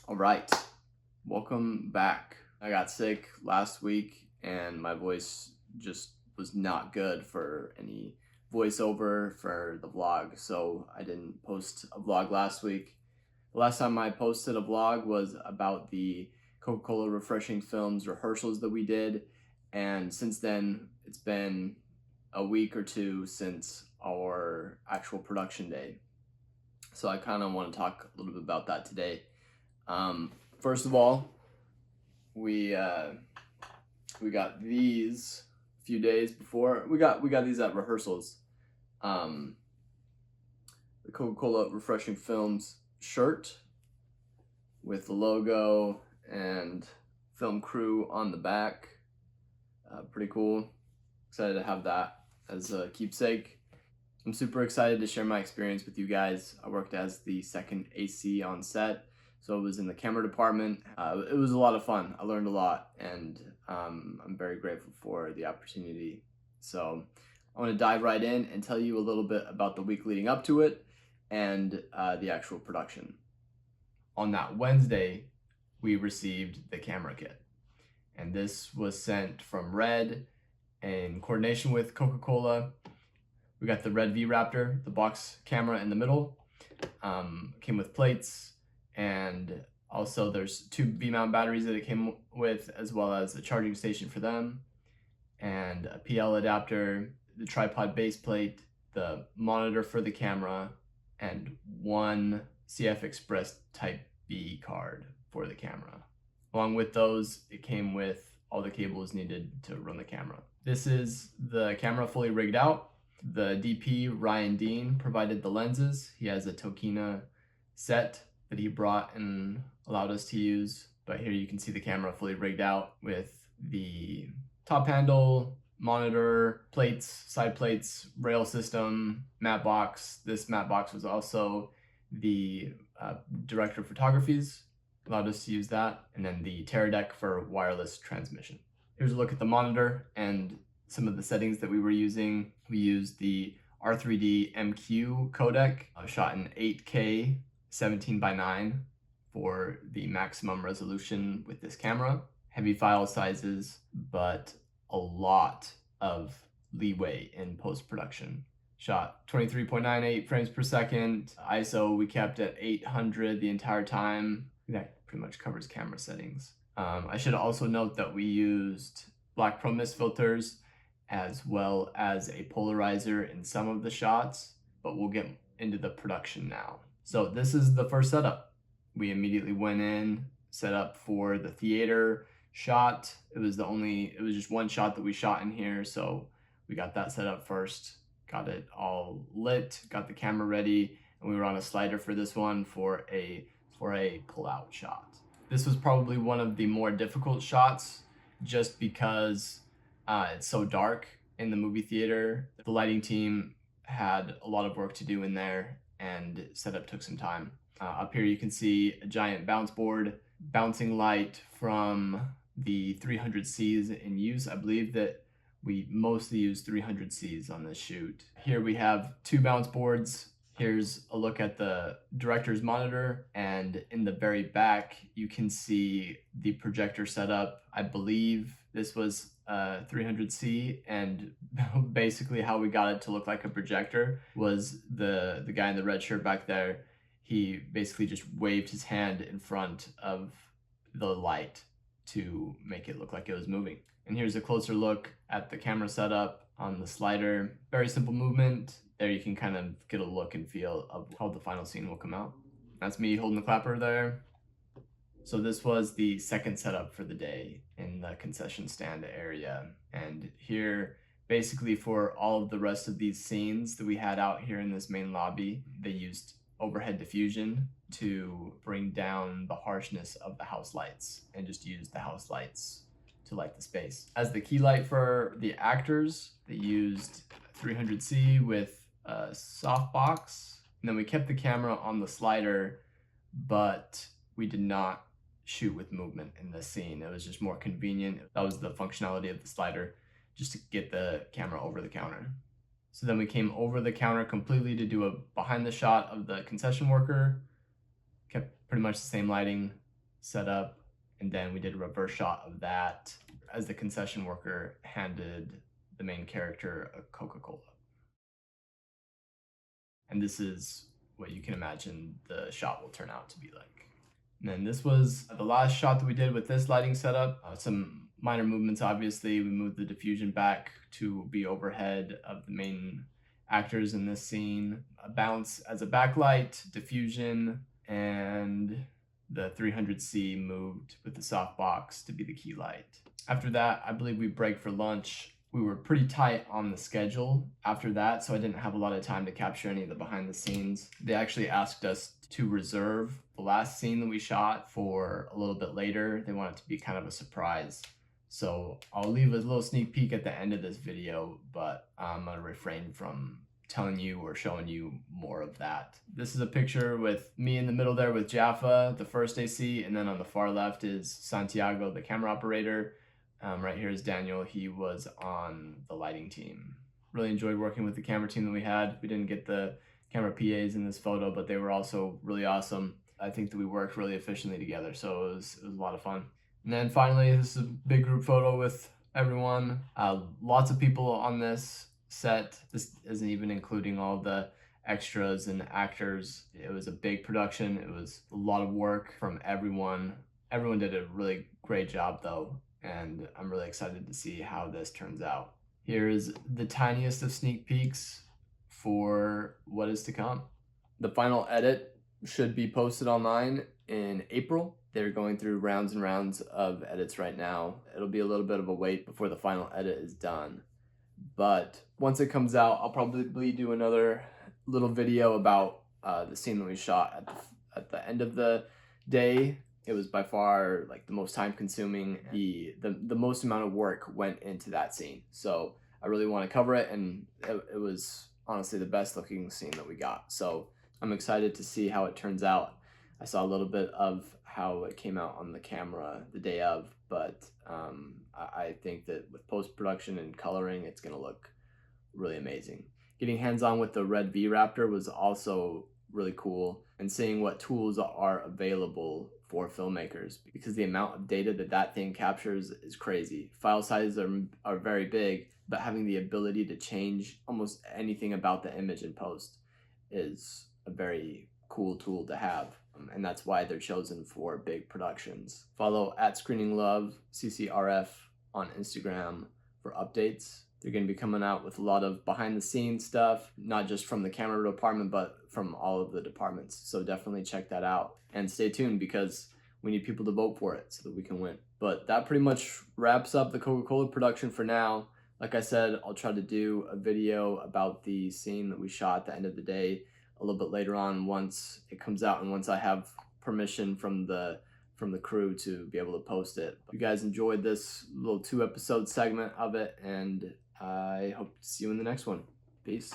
All right, welcome back. I got sick last week and my voice just was not good for any voiceover for the vlog, so I didn't post a vlog last week. The last time I posted a vlog was about the Coca-Cola Refreshing Films rehearsals that we did, and since then it's been a week or two since our actual production day. So I kind of want to talk a little bit about that today. First of all, we got these a few days before. We got these at rehearsals. The Coca-Cola Refreshing Films shirt with the logo and film crew on the back. Pretty cool. Excited to have that as a keepsake. I'm super excited to share my experience with you guys. I worked as the second AC on set, so it was in the camera department. It was a lot of fun. I learned a lot, and I'm very grateful for the opportunity. So I want to dive right in and tell you a little bit about the week leading up to it and the actual production. On that Wednesday, we received the camera kit, and this was sent from RED in coordination with Coca-Cola. We got the RED V-Raptor, the box camera in the middle. Came with plates, and also there's two V-mount batteries that it came with, as well as a charging station for them, and a PL adapter, the tripod base plate, the monitor for the camera, and one CF Express Type B card for the camera. Along with those, it came with all the cables needed to run the camera. This is the camera fully rigged out. The DP, Ryan Dean, provided the lenses. He has a Tokina set that he brought and allowed us to use. But here you can see the camera fully rigged out with the top handle, monitor, plates, side plates, rail system, matte box. This matte box was also the director of photography's, allowed us to use that. And then the Terra deck for wireless transmission. Here's a look at the monitor and some of the settings that we were using. We used the R3D MQ codec, shot in 8K 17:9 for the maximum resolution with this camera. Heavy file sizes, but a lot of leeway in post-production. Shot 23.98 frames per second. ISO we kept at 800 the entire time. That pretty much covers camera settings. I should also note that we used black pro mist filters as well as a polarizer in some of the shots, but we'll get into the production now. So this is the first setup. We immediately went in, set up for the theater shot. It was just one shot that we shot in here, so we got that set up first, got it all lit, got the camera ready, and we were on a slider for this one for a pull-out shot. This was probably one of the more difficult shots just because it's so dark in the movie theater. The lighting team had a lot of work to do in there, and setup took some time. Up here you can see a giant bounce board, bouncing light from the 300Cs in use. I believe that we mostly use 300Cs on this shoot. Here we have two bounce boards. Here's a look at the director's monitor, and in the very back you can see the projector setup. I believe this was 300C, and basically how we got it to look like a projector was the guy in the red shirt back there. He basically just waved his hand in front of the light to make it look like it was moving. And here's a closer look at the camera setup on the slider. Very simple movement. There you can kind of get a look and feel of how the final scene will come out. That's me holding the clapper there. So this was the second setup for the day in the concession stand area. And here, basically for all of the rest of these scenes that we had out here in this main lobby, they used overhead diffusion to bring down the harshness of the house lights and just use the house lights to light the space. As the key light for the actors, they used 300C with a softbox. And then we kept the camera on the slider, but we did not shoot with movement in this scene. It was just more convenient. That was the functionality of the slider, just to get the camera over the counter. So then we came over the counter completely to do a behind the shot of the concession worker. Kept pretty much the same lighting, set up, and then we did a reverse shot of that as the concession worker handed the main character a Coca-Cola. And this is what you can imagine the shot will turn out to be like. And then this was the last shot that we did with this lighting setup. Some minor movements, obviously. We moved the diffusion back to be overhead of the main actors in this scene. A bounce as a backlight, diffusion, and the 300C moved with the softbox to be the key light. After that, I believe we break for lunch. We were pretty tight on the schedule after that, so I didn't have a lot of time to capture any of the behind the scenes. They actually asked us to reserve the last scene that we shot for a little bit later. They want it to be kind of a surprise. So I'll leave a little sneak peek at the end of this video, but I'm gonna refrain from telling you or showing you more of that. This is a picture with me in the middle there with Jaffa, the first AC, and then on the far left is Santiago, the camera operator. Right here is Daniel. He was on the lighting team. Really enjoyed working with the camera team that we had. We didn't get the camera PAs in this photo, but they were also really awesome. I think that we worked really efficiently together, so it was a lot of fun. And then finally, this is a big group photo with everyone. Lots of people on this set. This isn't even including all the extras and actors. It was a big production. It was a lot of work from everyone. Everyone did a really great job though, and I'm really excited to see how this turns out. Here's the tiniest of sneak peeks for what is to come. The final edit should be posted online in April. They're going through rounds and rounds of edits right now. It'll be a little bit of a wait before the final edit is done. But once it comes out, I'll probably do another little video about the scene that we shot at the end of the day. It was by far like the most time consuming. The most amount of work went into that scene. So I really want to cover it, and it was honestly the best looking scene that we got. So I'm excited to see how it turns out. I saw a little bit of how it came out on the camera the day of, but I think that with post-production and coloring, it's going to look really amazing. Getting hands-on with the RED V-Raptor was also really cool, and seeing what tools are available for filmmakers, because the amount of data that thing captures is crazy. File sizes are very big, but having the ability to change almost anything about the image in post is a very cool tool to have, and that's why they're chosen for big productions. Follow @ScreeningLove CCRF on Instagram for updates. They're going to be coming out with a lot of behind the scenes stuff, not just from the camera department, but from all of the departments. So definitely check that out and stay tuned, because we need people to vote for it so that we can win. But that pretty much wraps up the Coca-Cola production for now. Like I said, I'll try to do a video about the scene that we shot at the end of the day a little bit later on once it comes out and once I have permission from the crew to be able to post it. If you guys enjoyed this little 2-episode segment of it, and I hope to see you in the next one. Peace.